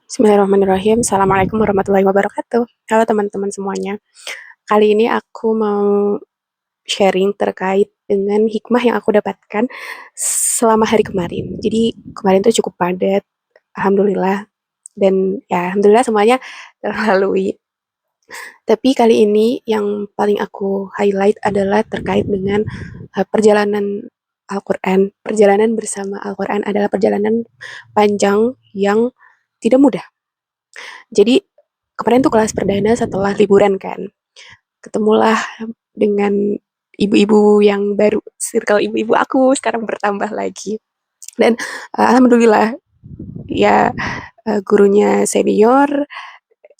Bismillahirrahmanirrahim. Assalamualaikum warahmatullahi wabarakatuh. Halo teman-teman semuanya. Kali ini aku mau sharing terkait dengan hikmah yang aku dapatkan selama hari kemarin. Jadi kemarin tuh cukup padat, alhamdulillah. Dan ya alhamdulillah semuanya terlalui. Tapi kali ini yang paling aku highlight adalah terkait dengan perjalanan Al-Quran. Perjalanan bersama Al-Quran adalah perjalanan panjang yang tidak mudah. Jadi kemarin tuh kelas perdana setelah liburan kan. Ketemulah dengan ibu-ibu yang baru. Circle ibu-ibu aku sekarang bertambah lagi. Dan alhamdulillah ya gurunya senior,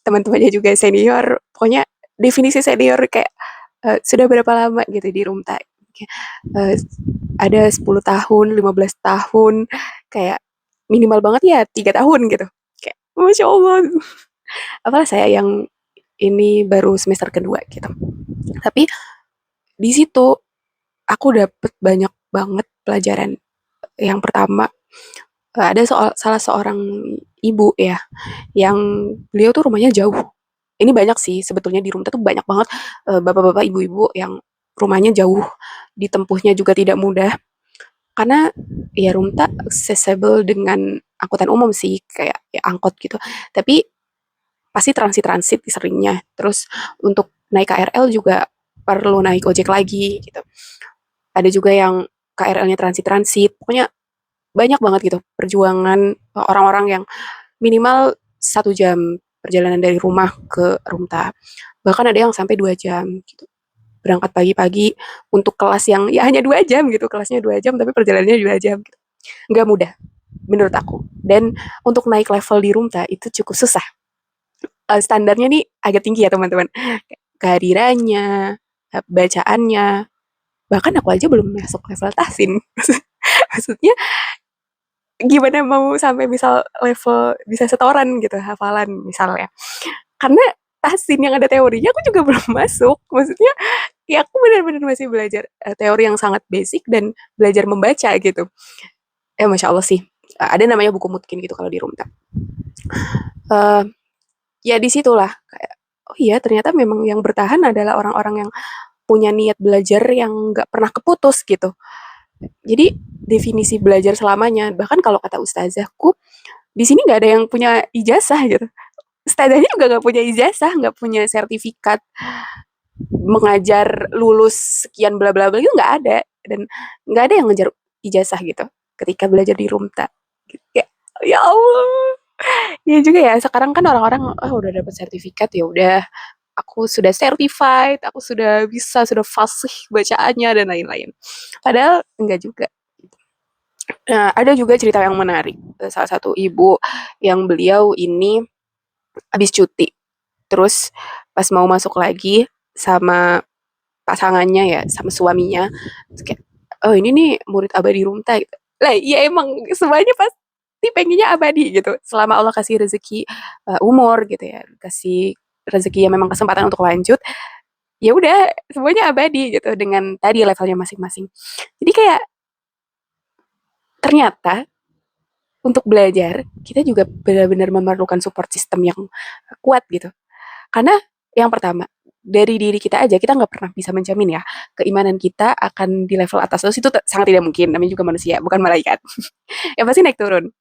teman-temannya juga senior. Pokoknya definisi senior kayak sudah berapa lama gitu di Rumta. Uh, ada 10 tahun, 15 tahun, kayak minimal banget ya 3 tahun gitu. Kayak Masya Allah. Apalah saya yang ini baru semester kedua gitu. Tapi di situ aku dapet banyak banget pelajaran. Yang pertama, ada salah seorang ibu ya, yang beliau tuh rumahnya jauh. Ini banyak sih sebetulnya di Rumta tuh banyak banget bapak-bapak, ibu-ibu yang rumahnya jauh, ditempuhnya juga tidak mudah. Karena ya Rumta accessible dengan angkutan umum sih, kayak ya angkot gitu. Tapi pasti transit-transit seringnya. Terus untuk naik KRL juga perlu naik ojek lagi gitu. Ada juga yang KRL-nya transit-transit. Pokoknya banyak banget gitu perjuangan orang-orang yang minimal 1 jam perjalanan dari rumah ke Rumta. Bahkan ada yang sampai 2 jam gitu. Berangkat pagi-pagi untuk kelas yang ya hanya 2 jam gitu. Kelasnya 2 jam tapi perjalanannya 2 jam gitu. Nggak mudah menurut aku. Dan untuk naik level di Rumta itu cukup susah. Standarnya nih agak tinggi ya teman-teman. Kehadirannya, bacaannya, bahkan aku aja belum masuk level tahsin. Maksudnya gimana mau sampai misal level bisa setoran gitu hafalan misalnya. Karena tahsin yang ada teorinya aku juga belum masuk. Maksudnya ya aku benar-benar masih belajar teori yang sangat basic dan belajar membaca gitu. Masya Allah sih. Ada namanya buku mutkin gitu kalau di Rumta. Eh, ya disitulah kayak oh iya ternyata memang yang bertahan adalah orang-orang yang punya niat belajar yang nggak pernah keputus gitu. Jadi definisi belajar selamanya, bahkan kalau kata ustazahku, di sini nggak ada yang punya ijazah gitu. Ustazahnya juga nggak punya ijazah, nggak punya sertifikat mengajar lulus sekian bla bla bla itu nggak ada dan nggak ada yang ngejar ijazah gitu ketika belajar di Rumta. Ya, ya Allah. Ya juga ya, sekarang kan orang-orang udah dapat sertifikat ya udah aku sudah certified, aku sudah bisa, sudah fasih bacaannya dan lain-lain. Padahal enggak juga. Nah, ada juga cerita yang menarik. Salah satu ibu yang beliau ini habis cuti. Terus pas mau masuk lagi sama pasangannya ya, sama suaminya, kayak, oh ini nih murid abadi Rumta gitu. Lah iya emang semuanya pasti pengennya abadi gitu. Selama Allah kasih rezeki umur gitu ya, kasih rezeki yang memang kesempatan untuk lanjut, ya udah semuanya abadi gitu dengan tadi levelnya masing-masing. Jadi kayak ternyata untuk belajar kita juga benar-benar memerlukan support system yang kuat gitu. Karena yang pertama dari diri kita aja kita nggak pernah bisa menjamin ya keimanan kita akan di level atas terus itu sangat tidak mungkin. Namanya juga manusia bukan malaikat. Ya pasti naik turun.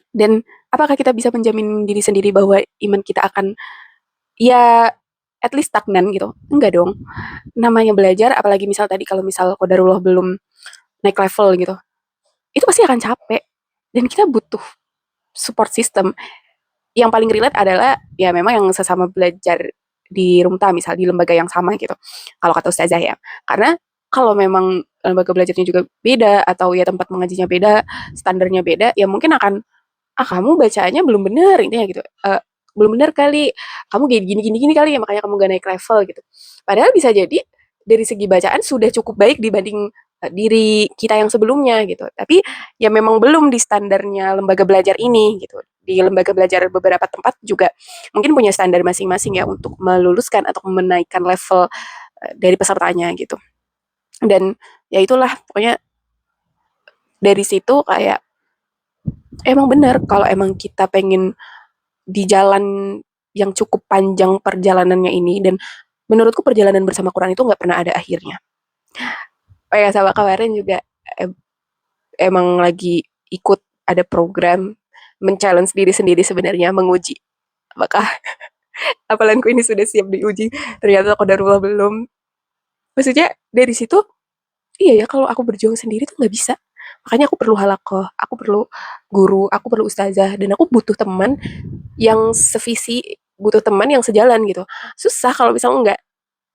Dan apakah kita bisa menjamin diri sendiri bahwa iman kita akan ya at least stagnan gitu? Enggak dong. Namanya belajar apalagi misal tadi kalau misal qadarullah belum naik level gitu itu pasti akan capek dan kita butuh support system. Yang paling relate adalah ya memang yang sesama belajar di Rumta misal di lembaga yang sama gitu kalau kata Ustazah ya karena kalau memang lembaga belajarnya juga beda atau ya tempat mengajinya beda standarnya beda ya mungkin akan kamu bacaannya belum bener intinya gitu. Belum bener kali kamu gini gini gini gini kali ya makanya kamu gak naik level gitu padahal bisa jadi dari segi bacaan sudah cukup baik dibanding diri kita yang sebelumnya gitu tapi ya memang belum di standarnya lembaga belajar ini gitu di lembaga belajar beberapa tempat juga mungkin punya standar masing-masing ya untuk meluluskan atau menaikkan level dari pesertanya gitu dan ya itulah pokoknya dari situ kayak emang bener kalau emang kita pengen di jalan yang cukup panjang perjalanannya ini, dan menurutku perjalanan bersama Quran itu nggak pernah ada akhirnya. Oh ya, sama kemarin juga eh, emang lagi ikut ada program men-challenge diri sendiri sebenarnya, menguji apakah hafalanku ini sudah siap diuji. Ternyata qadarullah belum. Maksudnya dari situ, iya ya, kalau aku berjuang sendiri tuh nggak bisa. Makanya aku perlu halakoh, aku perlu guru, aku perlu ustazah, dan aku butuh teman yang sevisi, butuh teman yang sejalan gitu. Susah kalau misalnya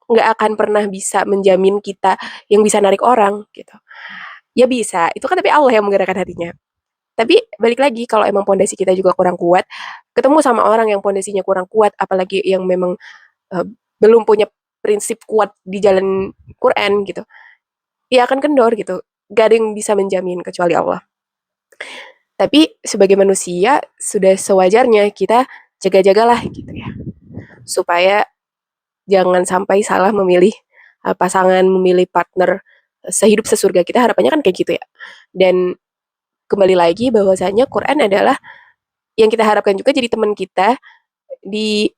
nggak akan pernah bisa menjamin kita yang bisa narik orang gitu. Ya bisa, itu kan tapi Allah yang menggerakkan hatinya. Tapi balik lagi, kalau emang pondasi kita juga kurang kuat, ketemu sama orang yang pondasinya kurang kuat, apalagi yang memang eh, belum punya prinsip kuat di jalan Quran gitu, ya akan kendor gitu. Gak ada yang bisa menjamin kecuali Allah. Tapi sebagai manusia sudah sewajarnya kita jaga-jagalah gitu ya, supaya jangan sampai salah memilih pasangan, memilih partner sehidup sesurga kita. Harapannya kan kayak gitu ya. Dan kembali lagi bahwasanya Quran adalah yang kita harapkan juga jadi teman kita di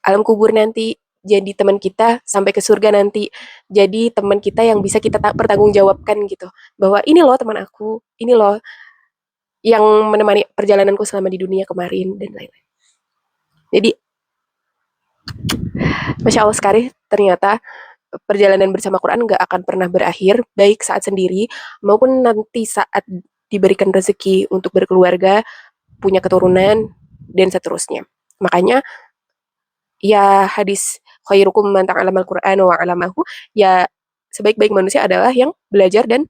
alam kubur nanti, jadi teman kita sampai ke surga nanti, jadi teman kita yang bisa kita pertanggungjawabkan gitu, bahwa ini loh teman aku, ini loh yang menemani perjalananku selama di dunia kemarin, dan lain-lain. Jadi Masya Allah sekali, ternyata perjalanan bersama Quran nggak akan pernah berakhir, baik saat sendiri maupun nanti saat diberikan rezeki untuk berkeluarga, punya keturunan, dan seterusnya. Makanya ya hadis khairukum man ta'allama al-Qur'an wa 'allamahu, ya sebaik-baik manusia adalah yang belajar dan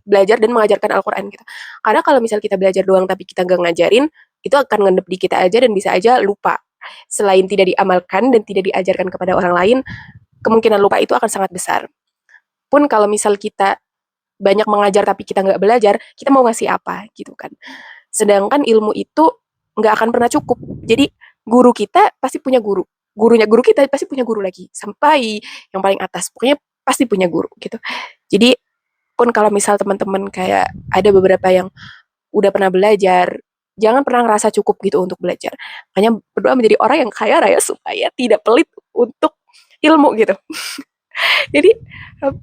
belajar dan mengajarkan Al-Qur'an gitu. Karena kalau misal kita belajar doang tapi kita nggak ngajarin, itu akan ngendep di kita aja dan bisa aja lupa. Selain tidak diamalkan dan tidak diajarkan kepada orang lain, kemungkinan lupa itu akan sangat besar. Pun kalau misal kita banyak mengajar tapi kita nggak belajar, kita mau ngasih apa gitu kan. Sedangkan ilmu itu nggak akan pernah cukup. Jadi guru kita pasti punya guru. Gurunya guru kita pasti punya guru lagi. Sampai yang paling atas. Pokoknya pasti punya guru gitu. Jadi pun kalau misal teman-teman kayak ada beberapa yang udah pernah belajar, jangan pernah ngerasa cukup gitu untuk belajar. Makanya berdoa menjadi orang yang kaya raya supaya tidak pelit untuk ilmu gitu. Jadi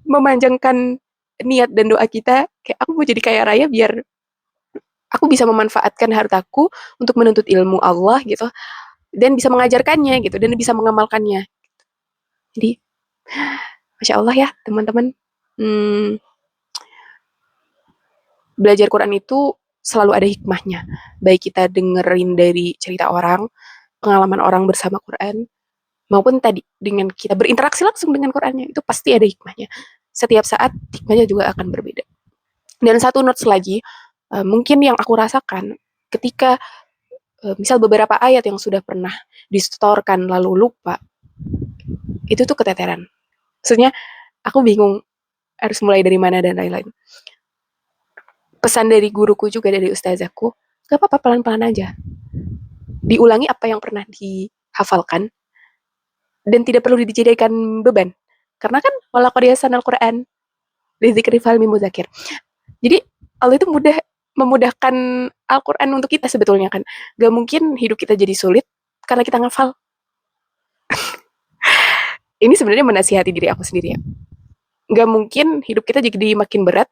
memanjangkan niat dan doa kita, kayak aku mau jadi kaya raya biar aku bisa memanfaatkan hartaku untuk menuntut ilmu Allah gitu, dan bisa mengajarkannya gitu, dan bisa mengamalkannya. Jadi Masya Allah ya teman-teman, hmm, belajar Quran itu selalu ada hikmahnya, baik kita dengerin dari cerita orang, pengalaman orang bersama Quran, maupun tadi dengan kita berinteraksi langsung dengan Qurannya, itu pasti ada hikmahnya. Setiap saat hikmahnya juga akan berbeda. Dan satu notes lagi, mungkin yang aku rasakan ketika misal beberapa ayat yang sudah pernah distorkan lalu lupa, itu tuh keteteran. Maksudnya aku bingung harus mulai dari mana dan lain-lain. Pesan dari guruku juga, dari ustazahku, gak apa-apa, pelan-pelan aja. Diulangi apa yang pernah dihafalkan dan tidak perlu dijadikan beban. Karena kan walaqad yassarnal Qur'an lidzikri fahal min mudzakir. Jadi Allah itu memudahkan Al-Quran untuk kita sebetulnya kan. Gak mungkin hidup kita jadi sulit karena kita ngafal. Ini sebenarnya menasihati diri aku sendiri ya. Gak mungkin hidup kita jadi makin berat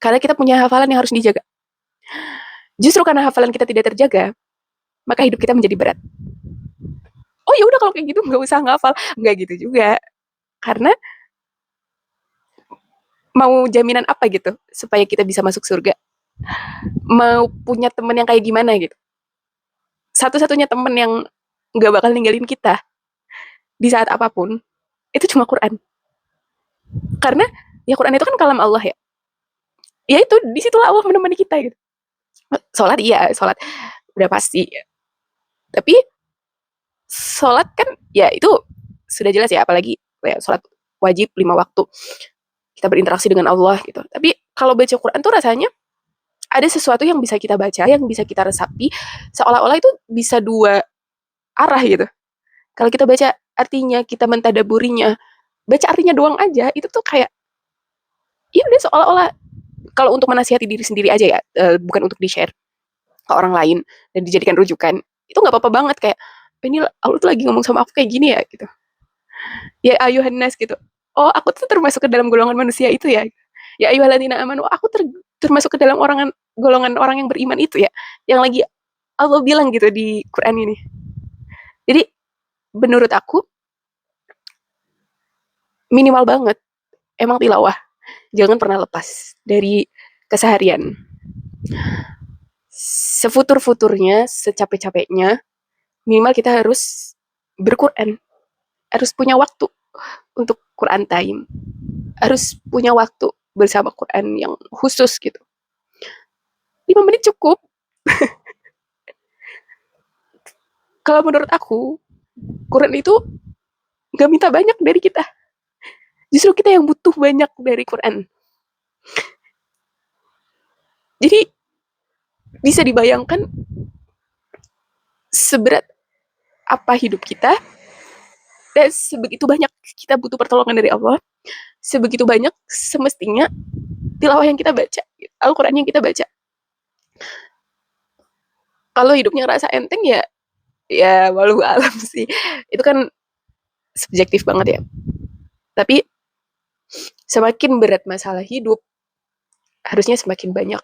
karena kita punya hafalan yang harus dijaga. Justru karena hafalan kita tidak terjaga, maka hidup kita menjadi berat. Oh ya udah kalau kayak gitu nggak usah ngafal, nggak gitu juga. Karena mau jaminan apa gitu supaya kita bisa masuk surga? Mau punya teman yang kayak gimana gitu? Satu-satunya teman yang nggak bakal ninggalin kita di saat apapun itu cuma Quran. Karena ya Quran itu kan kalam Allah ya. Ya itu disitulah Allah menemani kita gitu. Sholat iya, sholat udah pasti. Tapi sholat kan ya itu sudah jelas ya, apalagi ya, sholat wajib 5 waktu. Kita berinteraksi dengan Allah gitu. Tapi kalau baca Quran tuh rasanya ada sesuatu yang bisa kita baca, yang bisa kita resapi, seolah-olah itu bisa dua arah gitu. Kalau kita baca artinya, kita mentadaburinya, baca artinya doang aja, itu tuh kayak, ya udah seolah-olah, kalau untuk menasihati diri sendiri aja ya, bukan untuk di-share. ke orang lain dan dijadikan rujukan, itu nggak apa-apa banget. Kayak, ini Allah tuh lagi ngomong sama aku kayak gini ya gitu. Ya ayuhan nas gitu. Oh, aku tuh termasuk ke dalam golongan manusia itu ya. Ya ayyuhalladzina amanu, aku termasuk ke dalam golongan orang yang beriman itu ya. Yang lagi Allah bilang gitu di Quran ini. Jadi menurut aku minimal banget emang tilawah. Jangan pernah lepas dari keseharian. Sefutur-futurnya, secapek-capeknya, minimal kita harus berquran, harus punya waktu untuk Quran time, harus punya waktu bersama Quran yang khusus gitu. 5 menit cukup. Kalau menurut aku, Quran itu gak minta banyak dari kita. Justru kita yang butuh banyak dari Quran. Jadi bisa dibayangkan seberat apa hidup kita, dan sebegitu banyak kita butuh pertolongan dari Allah, sebegitu banyak semestinya tilawah yang kita baca, Al-Quran yang kita baca. Kalau hidupnya ngerasa enteng ya, ya walau alam sih. Itu kan subjektif banget ya. Tapi semakin berat masalah hidup, harusnya semakin banyak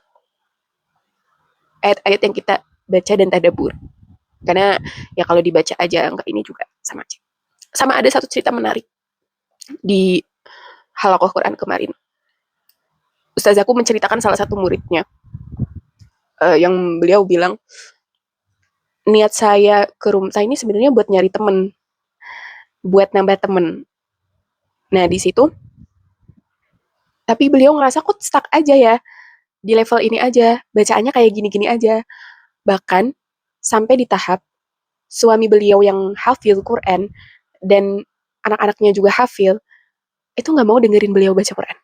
ayat-ayat yang kita baca dan tadabbur. Karena ya kalau dibaca aja enggak ini juga sama aja. Sama ada satu cerita menarik di Halakoh Quran kemarin. Ustazaku menceritakan salah satu muridnya, yang beliau bilang, niat saya ke rumah saya ini sebenarnya buat nyari temen, buat nambah temen. Nah di situ, tapi beliau ngerasa kok stuck aja ya, di level ini aja, bacaannya kayak gini-gini aja. Bahkan sampai di tahap suami beliau yang hafil Quran dan anak-anaknya juga hafil, itu nggak mau dengerin beliau baca Quran.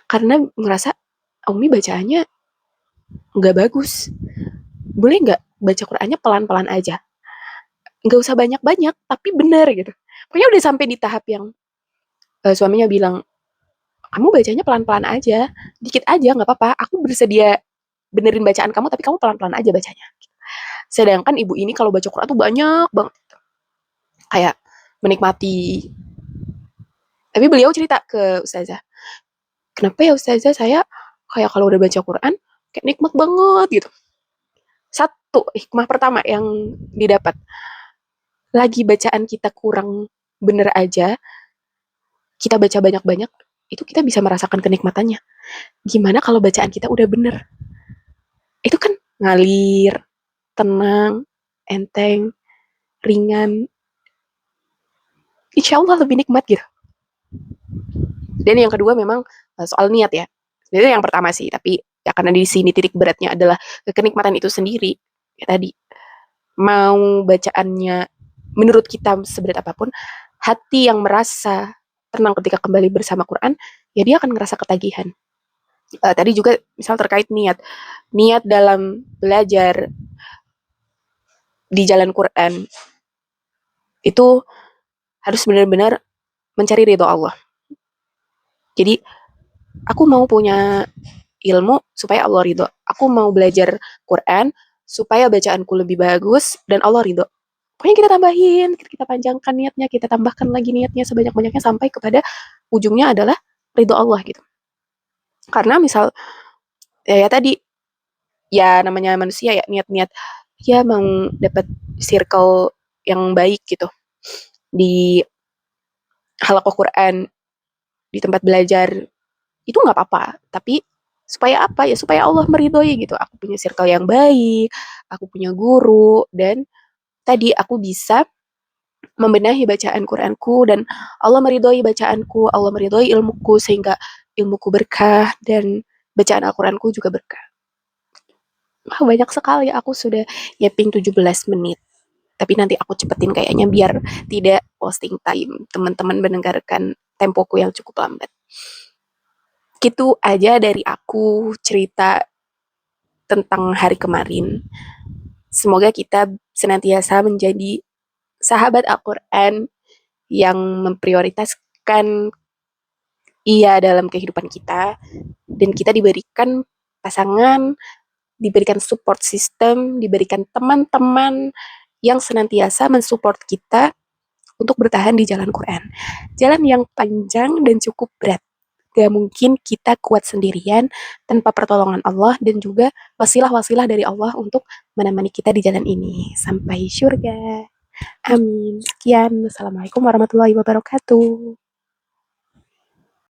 Karena ngerasa, Umi bacaannya nggak bagus. Boleh nggak baca Qurannya pelan-pelan aja? Nggak usah banyak-banyak, tapi benar gitu. Pokoknya udah sampai di tahap yang suaminya bilang, kamu bacanya pelan-pelan aja, dikit aja nggak apa-apa. Aku bersedia benerin bacaan kamu, tapi kamu pelan-pelan aja bacanya. Sedangkan ibu ini kalau baca Quran tuh banyak banget. Kayak menikmati. Tapi beliau cerita ke Ustazah, kenapa ya Ustazah saya kayak kalau udah baca Quran, kayak nikmat banget gitu. Satu hikmah pertama yang didapat, lagi bacaan kita kurang bener aja, kita baca banyak-banyak, itu kita bisa merasakan kenikmatannya. Gimana kalau bacaan kita udah bener? Itu kan ngalir, tenang, enteng, ringan. Insya Allah lebih nikmat gitu. Dan yang kedua memang soal niat ya. Itu yang pertama sih, tapi ya karena di sini titik beratnya adalah kenikmatan itu sendiri. Ya tadi, mau bacaannya menurut kita seberat apapun, hati yang merasa tenang ketika kembali bersama Quran, ya dia akan ngerasa ketagihan. Tadi juga misal terkait niat, niat dalam belajar di jalan Quran itu harus benar-benar mencari ridho Allah. Jadi aku mau punya ilmu supaya Allah ridho. Aku mau belajar Quran supaya bacaanku lebih bagus dan Allah ridho. Pokoknya kita tambahin, kita panjangkan niatnya, kita tambahkan lagi niatnya sebanyak-banyaknya sampai kepada ujungnya adalah ridho Allah gitu. Karena misal ya tadi, ya namanya manusia ya, niat-niat ya mau dapat circle yang baik gitu di halakoh Quran, di tempat belajar, itu nggak apa-apa. Tapi supaya apa ya? Supaya Allah meridhoi gitu. Aku punya circle yang baik, aku punya guru, dan tadi aku bisa membenahi bacaan Quranku, dan Allah meridhoi bacaanku, Allah meridhoi ilmuku, sehingga ilmuku berkah dan bacaan Al-Quranku juga berkah. Banyak sekali aku sudah nyiapin 17 menit. Tapi nanti aku cepetin kayaknya biar tidak wasting time teman-teman mendengarkan tempoku yang cukup lambat. Gitu aja dari aku cerita tentang hari kemarin. Semoga kita senantiasa menjadi sahabat Al-Quran yang memprioritaskan ia dalam kehidupan kita, dan kita diberikan pasangan diberikan support system, diberikan teman-teman yang senantiasa mensupport kita untuk bertahan di jalan Quran. Jalan yang panjang dan cukup berat. Gak mungkin kita kuat sendirian tanpa pertolongan Allah dan juga wasilah-wasilah dari Allah untuk menemani kita di jalan ini sampai surga. Amin. Sekian. Wassalamualaikum warahmatullahi wabarakatuh.